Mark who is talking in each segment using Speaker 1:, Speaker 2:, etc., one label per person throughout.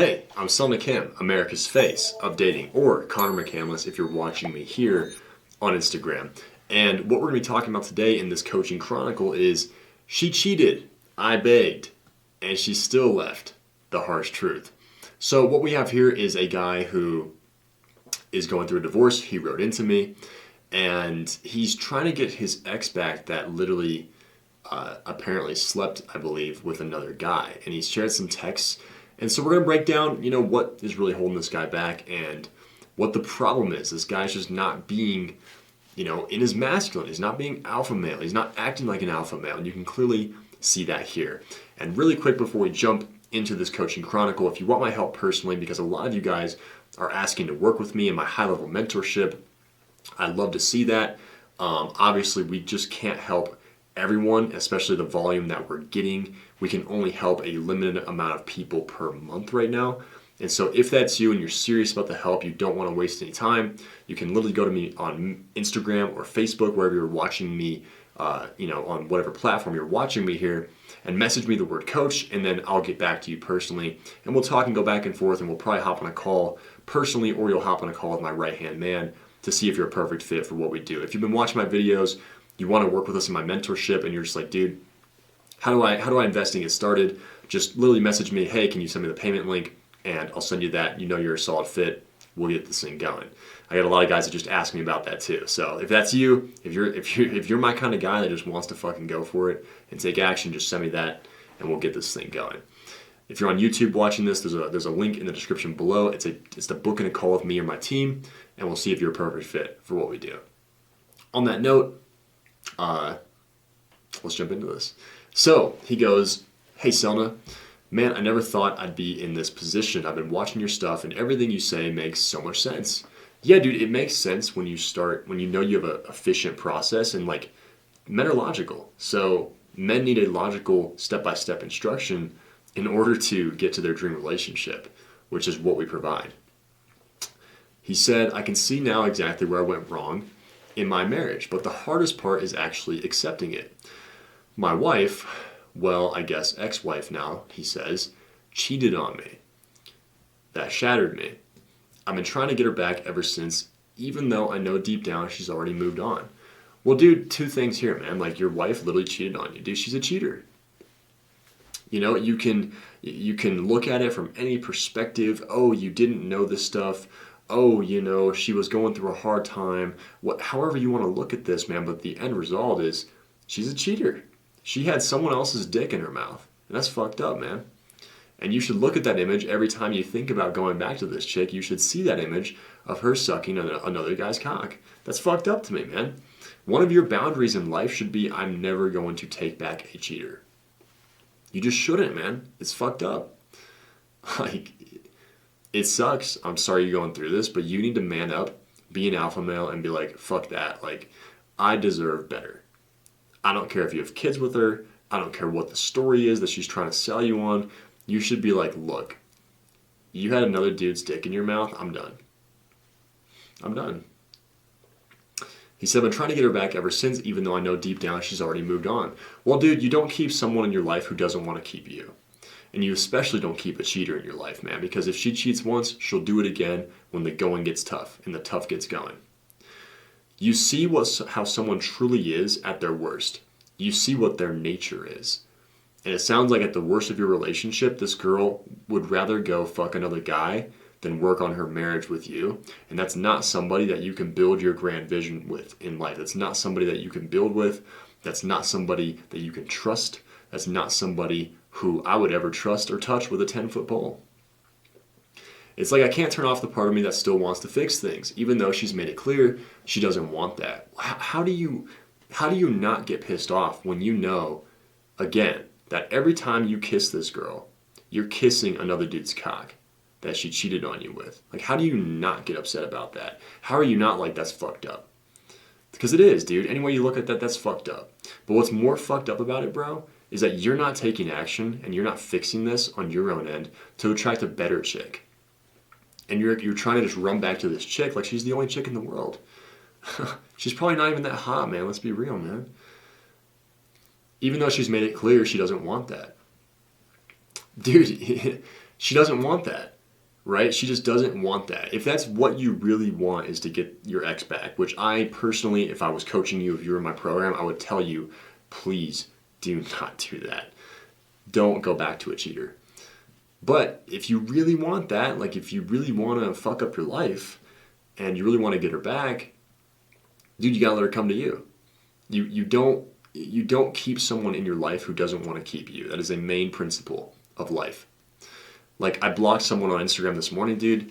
Speaker 1: Hey, I'm Selma Kim, America's face of dating, or Connor McCandless if you're watching me here on Instagram. And what we're going to be talking about today in this coaching chronicle is she cheated, I begged, and she still left. The harsh truth. So what we have here is a guy who is going through a divorce. He wrote into me, and he's trying to get his ex back that literally apparently slept, I believe, with another guy. And he's shared some texts. And so we're going to break down, what is really holding this guy back and what the problem is. This guy's just not being, in his masculine. He's not being alpha male. He's not acting like an alpha male. And you can clearly see that here. And really quick before we jump into this coaching chronicle, if you want my help personally, because a lot of you guys are asking to work with me in my high-level mentorship, I'd love to see that. Obviously, we just can't help everyone, especially the volume that we're getting. We can only help a limited amount of people per month right now. And so if that's you and you're serious about the help, you don't want to waste any time, you can literally go to me on Instagram or Facebook, wherever you're watching me, on whatever platform you're watching me here, and message me the word coach, and then I'll get back to you personally. And we'll talk and go back and forth, and we'll probably hop on a call personally, or you'll hop on a call with my right-hand man to see if you're a perfect fit for what we do. If you've been watching my videos, you want to work with us in my mentorship, and you're just like, dude, how do I invest and get started? Just literally message me, hey, can you send me the payment link? And I'll send you that. You're a solid fit. We'll get this thing going. I got a lot of guys that just ask me about that too. So if that's you, if you're my kind of guy that just wants to fucking go for it and take action, just send me that, and we'll get this thing going. If you're on YouTube watching this, there's a link in the description below. It's the booking a call with me or my team, and we'll see if you're a perfect fit for what we do. On that note, let's jump into this. So he goes, hey Selna, man, I never thought I'd be in this position. I've been watching your stuff, and everything you say makes so much sense. Yeah, dude, it makes sense when you know you have an efficient process, and like, men are logical. So men need a logical step-by-step instruction in order to get to their dream relationship, which is what we provide. He said, I can see now exactly where I went wrong in my marriage, but the hardest part is actually accepting it. My wife, well, I guess ex-wife now, he says, cheated on me. That shattered me. I've been trying to get her back ever since, even though I know deep down she's already moved on. Well, dude, two things here, man. Like, your wife literally cheated on you. Dude, she's a cheater. You can look at it from any perspective. Oh, you didn't know this stuff. Oh, she was going through a hard time. However you want to look at this, man, but the end result is she's a cheater. She had someone else's dick in her mouth. And that's fucked up, man. And you should look at that image every time you think about going back to this chick. You should see that image of her sucking another guy's cock. That's fucked up to me, man. One of your boundaries in life should be, I'm never going to take back a cheater. You just shouldn't, man. It's fucked up. Like, it sucks. I'm sorry you're going through this, but you need to man up, be an alpha male, and be like, fuck that. Like, I deserve better. I don't care if you have kids with her. I don't care what the story is that she's trying to sell you on. You should be like, look, you had another dude's dick in your mouth. I'm done. I'm done. He said, I've been trying to get her back ever since, even though I know deep down she's already moved on. Well, dude, you don't keep someone in your life who doesn't want to keep you. And you especially don't keep a cheater in your life, man, because if she cheats once, she'll do it again when the going gets tough and the tough gets going. You see how someone truly is at their worst. You see what their nature is. And it sounds like at the worst of your relationship, this girl would rather go fuck another guy than work on her marriage with you. And that's not somebody that you can build your grand vision with in life. That's not somebody that you can build with. That's not somebody that you can trust. That's not somebody who I would ever trust or touch with a 10-foot pole. It's like I can't turn off the part of me that still wants to fix things, even though she's made it clear she doesn't want that. How do you not get pissed off when you know, again, that every time you kiss this girl, you're kissing another dude's cock that she cheated on you with? Like, how do you not get upset about that? How are you not like, that's fucked up? Because it is, dude. Any way you look at that, that's fucked up. But what's more fucked up about it, bro, is that you're not taking action and you're not fixing this on your own end to attract a better chick. And you're trying to just run back to this chick like she's the only chick in the world. She's probably not even that hot, man. Let's be real, man. Even though she's made it clear she doesn't want that. Dude, She doesn't want that, right? She just doesn't want that. If that's what you really want is to get your ex back, which I personally, if I was coaching you, if you were in my program, I would tell you, please do not do that. Don't go back to a cheater. But if you really want that, like if you really want to fuck up your life and you really want to get her back, dude, you gotta let her come to you. You don't keep someone in your life who doesn't want to keep you. That is a main principle of life. Like, I blocked someone on Instagram this morning, dude.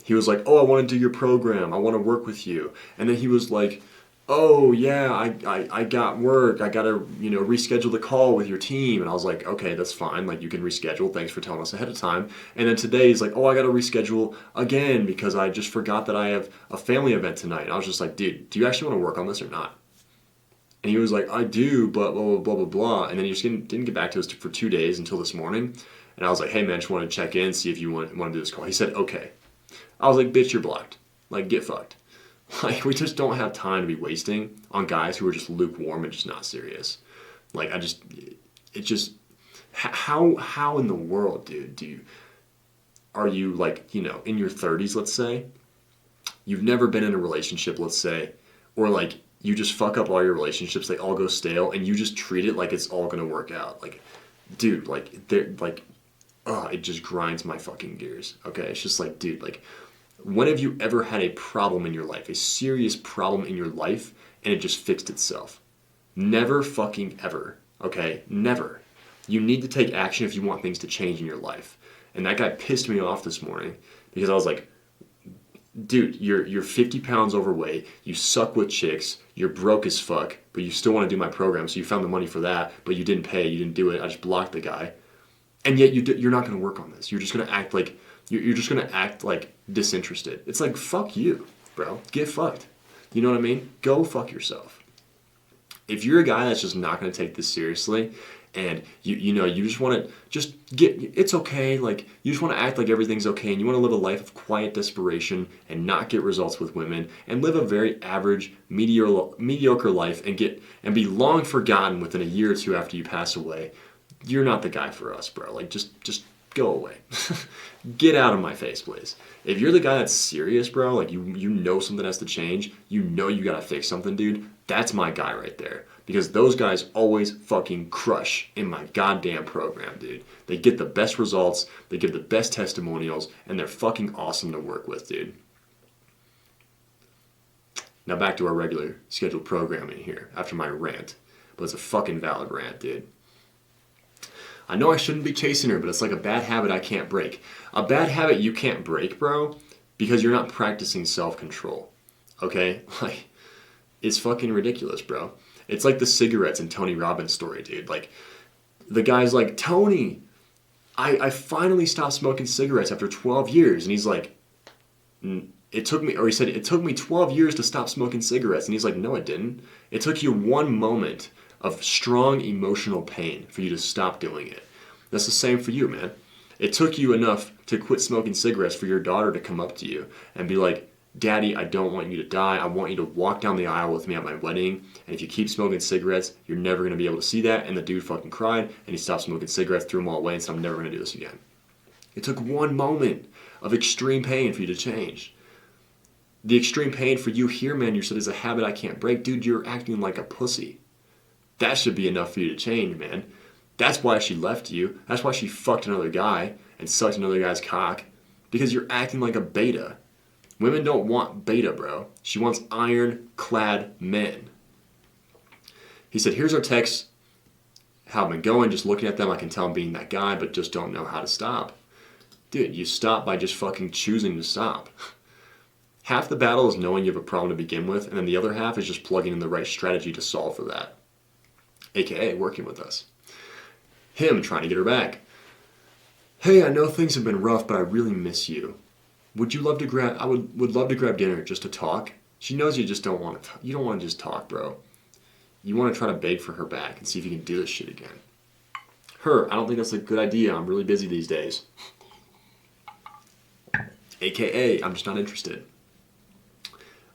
Speaker 1: He was like, oh, I want to do your program. I want to work with you. And then he was like, oh, yeah, I got work. I got to, reschedule the call with your team. And I was like, okay, that's fine. Like, you can reschedule. Thanks for telling us ahead of time. And then today he's like, oh, I got to reschedule again because I just forgot that I have a family event tonight. And I was just like, dude, do you actually want to work on this or not? And he was like, I do, but blah, blah, blah, blah, blah. And then he just didn't get back to us for 2 days until this morning. And I was like, hey, man, just wanted to check in, see if you want to do this call. He said, okay. I was like, bitch, you're blocked. Like, get fucked. Like, we just don't have time to be wasting on guys who are just lukewarm and just not serious. Like, how in the world, dude, are you, like, in your 30s, let's say, you've never been in a relationship, let's say, or, like, you just fuck up all your relationships, they all go stale, and you just treat it like it's all going to work out. Like, dude, it just grinds my fucking gears, okay? It's just like, dude, like, when have you ever had a problem in your life, a serious problem in your life, and it just fixed itself? Never fucking ever, okay? Never. You need to take action if you want things to change in your life. And that guy pissed me off this morning because I was like, dude, you're 50 pounds overweight, you suck with chicks, you're broke as fuck, but you still want to do my program, so you found the money for that, but you didn't pay, you didn't do it, I just blocked the guy. And yet you're not going to work on this. You're just going to act like disinterested. It's like, fuck you, bro. Get fucked. You know what I mean? Go fuck yourself. If you're a guy that's just not going to take this seriously, and you just want to it's okay, like, you just want to act like everything's okay, and you want to live a life of quiet desperation and not get results with women, and live a very average, mediocre life and be long forgotten within a year or two after you pass away, you're not the guy for us, bro. Like, just go away. Get out of my face, please. If you're the guy that's serious, bro, like, you know something has to change, you gotta fix something, dude, that's my guy right there. Because those guys always fucking crush in my goddamn program, dude. They get the best results, they give the best testimonials, and they're fucking awesome to work with, dude. Now back to our regular scheduled programming here after my rant. But it's a fucking valid rant, dude. I know I shouldn't be chasing her, but it's like a bad habit I can't break. A bad habit you can't break, bro, because you're not practicing self-control. Okay? Like, it's fucking ridiculous, bro. It's like the cigarettes in Tony Robbins' story, dude. Like, the guy's like, Tony, I finally stopped smoking cigarettes after 12 years. And he's like, it took me 12 years to stop smoking cigarettes. And he's like, no, it didn't. It took you one moment of strong emotional pain for you to stop doing it. That's the same for you, man. It took you enough to quit smoking cigarettes for your daughter to come up to you and be like, Daddy, I don't want you to die. I want you to walk down the aisle with me at my wedding. And if you keep smoking cigarettes, you're never going to be able to see that. And the dude fucking cried, and he stopped smoking cigarettes, threw them all away, and said, I'm never going to do this again. It took one moment of extreme pain for you to change. The extreme pain for you here, man, you said is a habit I can't break. Dude, you're acting like a pussy. That should be enough for you to change, man. That's why she left you. That's why she fucked another guy and sucked another guy's cock. Because you're acting like a beta. Women don't want beta, bro. She wants ironclad men. He said, here's our texts. How I've been going, just looking at them, I can tell I'm being that guy, but just don't know how to stop. Dude, you stop by just fucking choosing to stop. Half the battle is knowing you have a problem to begin with, and then the other half is just plugging in the right strategy to solve for that. AKA working with us. Him trying to get her back. Hey, I know things have been rough, but I really miss you. Would you love to grab? I would love to grab dinner just to talk. She knows you just don't want to. You don't want to just talk, bro. You want to try to beg for her back and see if you can do this shit again. Her, I don't think that's a good idea. I'm really busy these days. AKA, I'm just not interested.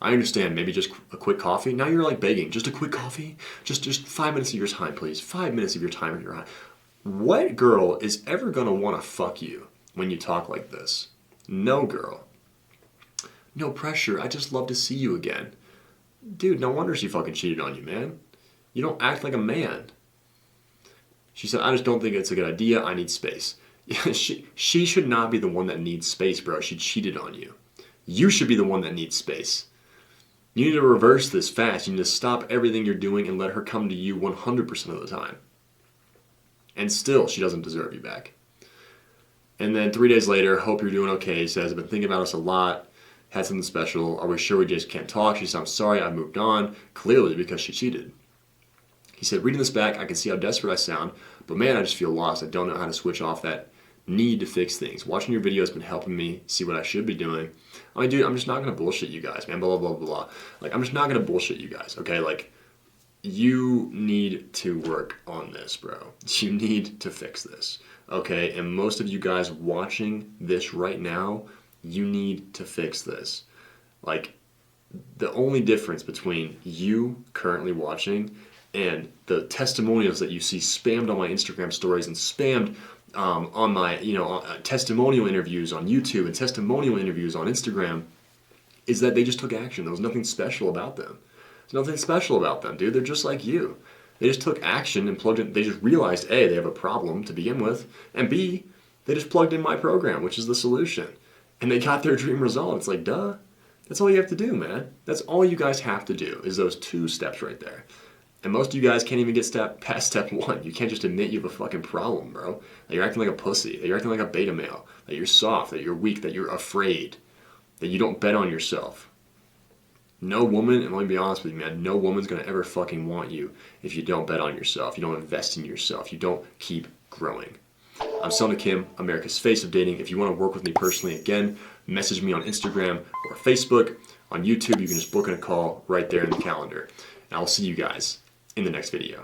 Speaker 1: I understand, maybe just a quick coffee. Now you're like begging, just a quick coffee? Just 5 minutes of your time, please. 5 minutes of your time. What girl is ever going to want to fuck you when you talk like this. No, girl. No pressure. I just love to see you again. Dude, no wonder she fucking cheated on you, man. You don't act like a man. She said, I just don't think it's a good idea. I need space. She should not be the one that needs space, bro. She cheated on you. You should be the one that needs space. You need to reverse this fast. You need to stop everything you're doing and let her come to you 100% of the time. And still, she doesn't deserve you back. And then 3 days later, hope you're doing okay. He says, I've been thinking about us a lot. Had something special. Are we sure we just can't talk? She said, I'm sorry, I moved on. Clearly because she cheated. He said, reading this back, I can see how desperate I sound, but man, I just feel lost. I don't know how to switch off that need to fix things. Watching your video has been helping me see what I should be doing. I mean, dude, I'm just not going to bullshit you guys, man, blah, blah, blah, blah. Like, I'm just not going to bullshit you guys, okay? Like, you need to work on this, bro. You need to fix this, okay? And most of you guys watching this right now, you need to fix this. Like, the only difference between you currently watching and the testimonials that you see spammed on my Instagram stories and spammed on my, testimonial interviews on YouTube and testimonial interviews on Instagram is that they just took action. There was nothing special about them. There's nothing special about them, dude. They're just like you. They just took action and plugged in. They just realized, A, they have a problem to begin with, and B, they just plugged in my program, which is the solution. And they got their dream result. It's like, duh. That's all you have to do, man. That's all you guys have to do is those 2 steps right there. And most of you guys can't even get past step 1. You can't just admit you have a fucking problem, bro. That you're acting like a pussy. That you're acting like a beta male. That you're soft. That you're weak. That you're afraid. That you don't bet on yourself. No woman, and let me be honest with you, man, no woman's going to ever fucking want you if you don't bet on yourself. You don't invest in yourself. You don't keep growing. I'm Selna Kim, America's Face of Dating. If you want to work with me personally, again, message me on Instagram or Facebook. On YouTube, you can just book in a call right there in the calendar. And I'll see you guys in the next video.